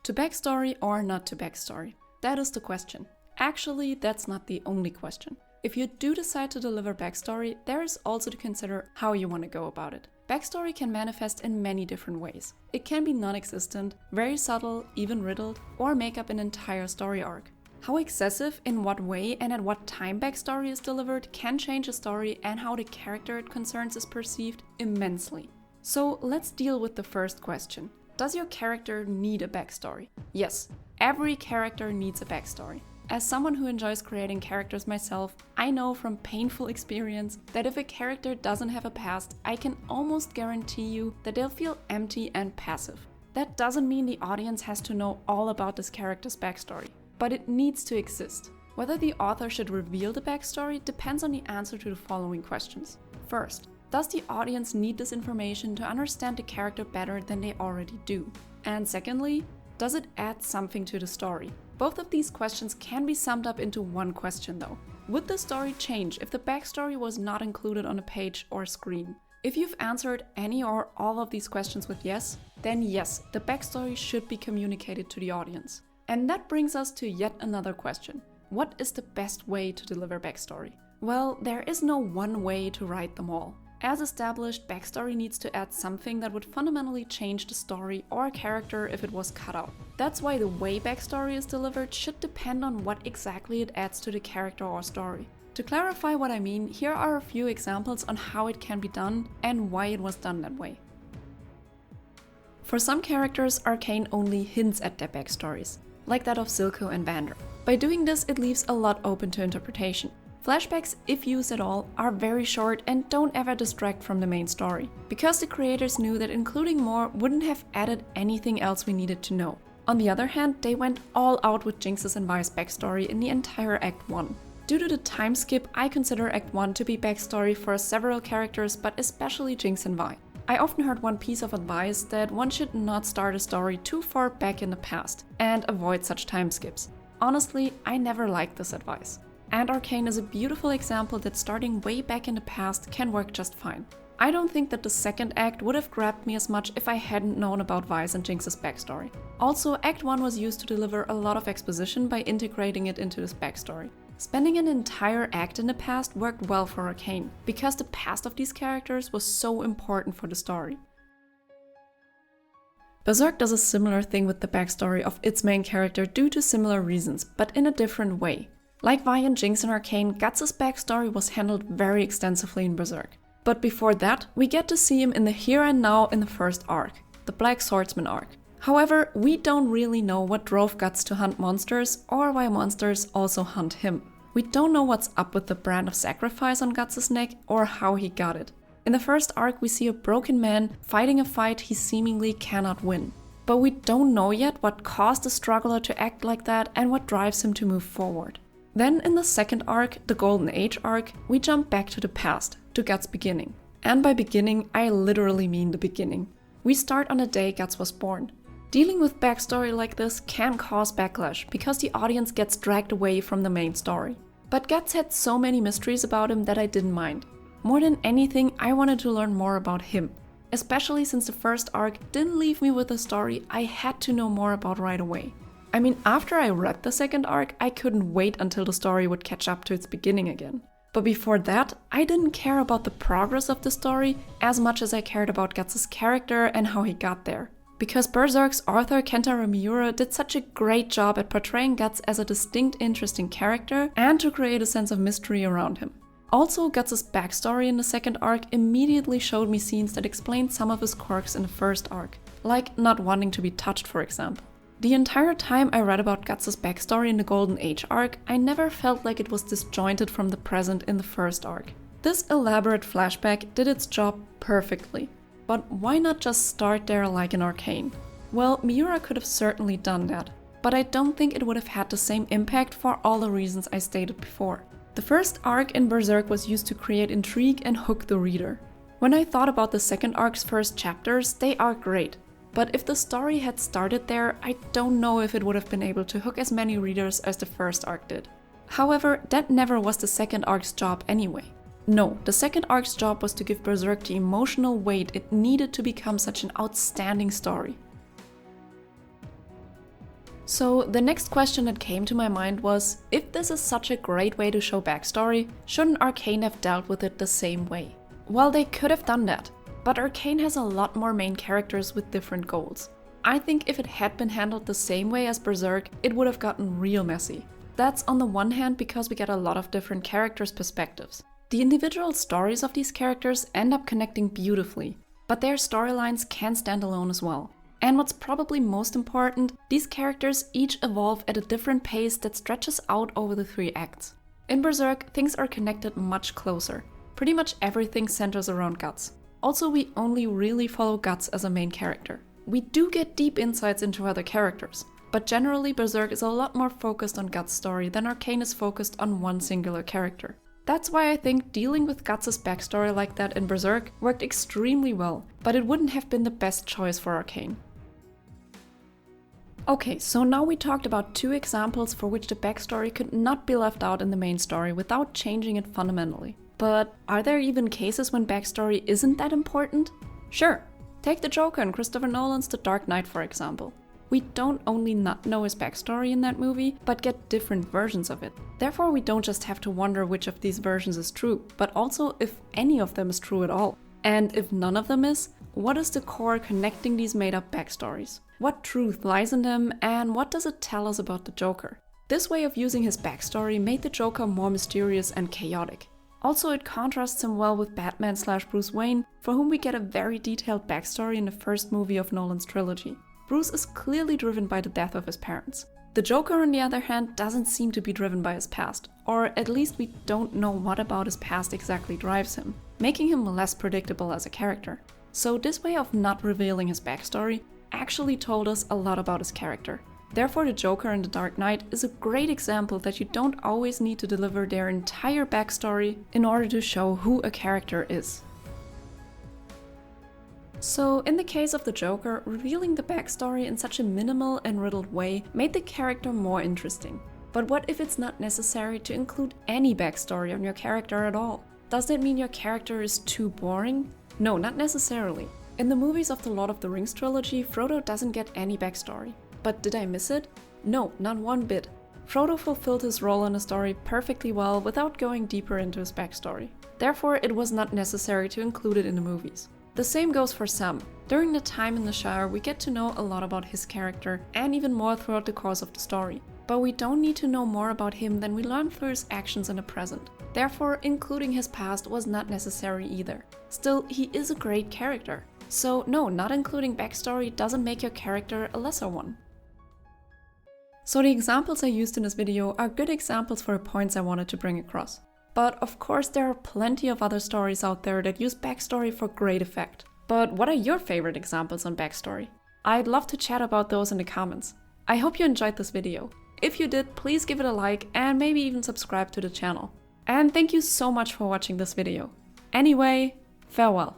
To backstory or not to backstory? That is the question. Actually, that's not the only question. If you do decide to deliver backstory, there is also to consider how you want to go about it. Backstory can manifest in many different ways. It can be non-existent, very subtle, even riddled, or make up an entire story arc. How excessive, in what way, and at what time backstory is delivered can change a story and how the character it concerns is perceived immensely. So let's deal with the first question. Does your character need a backstory? Yes, every character needs a backstory. As someone who enjoys creating characters myself, I know from painful experience that if a character doesn't have a past, I can almost guarantee you that they'll feel empty and passive. That doesn't mean the audience has to know all about this character's backstory, but it needs to exist. Whether the author should reveal the backstory depends on the answer to the following questions. First, does the audience need this information to understand the character better than they already do? And secondly, does it add something to the story? Both of these questions can be summed up into one question though. Would the story change if the backstory was not included on a page or screen? If you've answered any or all of these questions with yes, then yes, the backstory should be communicated to the audience. And that brings us to yet another question. What is the best way to deliver backstory? Well, there is no one way to write them all. As established, backstory needs to add something that would fundamentally change the story or character if it was cut out. That's why the way backstory is delivered should depend on what exactly it adds to the character or story. To clarify what I mean, here are a few examples on how it can be done and why it was done that way. For some characters, Arcane only hints at their backstories, like that of Silco and Vander. By doing this, it leaves a lot open to interpretation. Flashbacks, if used at all, are very short and don't ever distract from the main story, because the creators knew that including more wouldn't have added anything else we needed to know. On the other hand, they went all out with Jinx's and Vi's backstory in the entire Act 1. Due to the time skip, I consider Act 1 to be backstory for several characters, but especially Jinx and Vi. I often heard one piece of advice that one should not start a story too far back in the past and avoid such time skips. Honestly, I never liked this advice. And Arcane is a beautiful example that starting way back in the past can work just fine. I don't think that the second act would have grabbed me as much if I hadn't known about Vi's and Jinx's backstory. Also, Act 1 was used to deliver a lot of exposition by integrating it into this backstory. Spending an entire act in the past worked well for Arcane, because the past of these characters was so important for the story. Berserk does a similar thing with the backstory of its main character due to similar reasons, but in a different way. Like Vi and Jinx in Arcane, Guts' backstory was handled very extensively in Berserk. But before that, we get to see him in the here and now in the first arc, the Black Swordsman arc. However, we don't really know what drove Guts to hunt monsters or why monsters also hunt him. We don't know what's up with the brand of sacrifice on Guts' neck or how he got it. In the first arc, we see a broken man fighting a fight he seemingly cannot win. But we don't know yet what caused the struggler to act like that and what drives him to move forward. Then in the second arc, the Golden Age arc, we jump back to the past, to Guts' beginning. And by beginning, I literally mean the beginning. We start on the day Guts was born. Dealing with backstory like this can cause backlash, because the audience gets dragged away from the main story. But Guts had so many mysteries about him that I didn't mind. More than anything, I wanted to learn more about him. Especially since the first arc didn't leave me with a story I had to know more about right away. I mean, after I read the second arc, I couldn't wait until the story would catch up to its beginning again. But before that, I didn't care about the progress of the story as much as I cared about Guts' character and how he got there. Because Berserk's author Kentaro Miura did such a great job at portraying Guts as a distinct, interesting character and to create a sense of mystery around him. Also, Guts' backstory in the second arc immediately showed me scenes that explained some of his quirks in the first arc, like not wanting to be touched, for example. The entire time I read about Guts' backstory in the Golden Age arc, I never felt like it was disjointed from the present in the first arc. This elaborate flashback did its job perfectly. But why not just start there like in Arcane? Well, Miura could have certainly done that, but I don't think it would have had the same impact for all the reasons I stated before. The first arc in Berserk was used to create intrigue and hook the reader. When I thought about the second arc's first chapters, they are great. But if the story had started there, I don't know if it would have been able to hook as many readers as the first arc did. However, that never was the second arc's job anyway. No, the second arc's job was to give Berserk the emotional weight it needed to become such an outstanding story. So the next question that came to my mind was, if this is such a great way to show backstory, shouldn't Arcane have dealt with it the same way? Well, they could have done that, but Arcane has a lot more main characters with different goals. I think if it had been handled the same way as Berserk, it would have gotten real messy. That's on the one hand because we get a lot of different characters' perspectives. The individual stories of these characters end up connecting beautifully, but their storylines can stand alone as well. And what's probably most important, these characters each evolve at a different pace that stretches out over the 3 acts. In Berserk, things are connected much closer. Pretty much everything centers around Guts. Also, we only really follow Guts as a main character. We do get deep insights into other characters, but generally Berserk is a lot more focused on Guts' story than Arcane is focused on one singular character. That's why I think dealing with Guts' backstory like that in Berserk worked extremely well, but it wouldn't have been the best choice for Arcane. Okay, so now we talked about 2 examples for which the backstory could not be left out in the main story without changing it fundamentally. But are there even cases when backstory isn't that important? Sure. Take the Joker in Christopher Nolan's The Dark Knight, for example. We don't only not know his backstory in that movie, but get different versions of it. Therefore, we don't just have to wonder which of these versions is true, but also if any of them is true at all. And if none of them is, what is the core connecting these made-up backstories? What truth lies in them, and what does it tell us about the Joker? This way of using his backstory made the Joker more mysterious and chaotic. Also, it contrasts him well with Batman/Bruce Wayne, for whom we get a very detailed backstory in the first movie of Nolan's trilogy. Bruce is clearly driven by the death of his parents. The Joker, on the other hand, doesn't seem to be driven by his past, or at least we don't know what about his past exactly drives him, making him less predictable as a character. So this way of not revealing his backstory actually told us a lot about his character. Therefore, the Joker in The Dark Knight is a great example that you don't always need to deliver their entire backstory in order to show who a character is. So, in the case of the Joker, revealing the backstory in such a minimal and riddled way made the character more interesting. But what if it's not necessary to include any backstory on your character at all? Does that mean your character is too boring? No, not necessarily. In the movies of the Lord of the Rings trilogy, Frodo doesn't get any backstory. But did I miss it? No, not one bit. Frodo fulfilled his role in the story perfectly well without going deeper into his backstory. Therefore, it was not necessary to include it in the movies. The same goes for Sam. During the time in the Shire, we get to know a lot about his character and even more throughout the course of the story. But we don't need to know more about him than we learn through his actions in the present. Therefore, including his past was not necessary either. Still, he is a great character. So no, not including backstory doesn't make your character a lesser one. So the examples I used in this video are good examples for the points I wanted to bring across. But of course there are plenty of other stories out there that use backstory for great effect. But what are your favorite examples on backstory? I'd love to chat about those in the comments. I hope you enjoyed this video. If you did, please give it a like and maybe even subscribe to the channel. And thank you so much for watching this video. Anyway, farewell.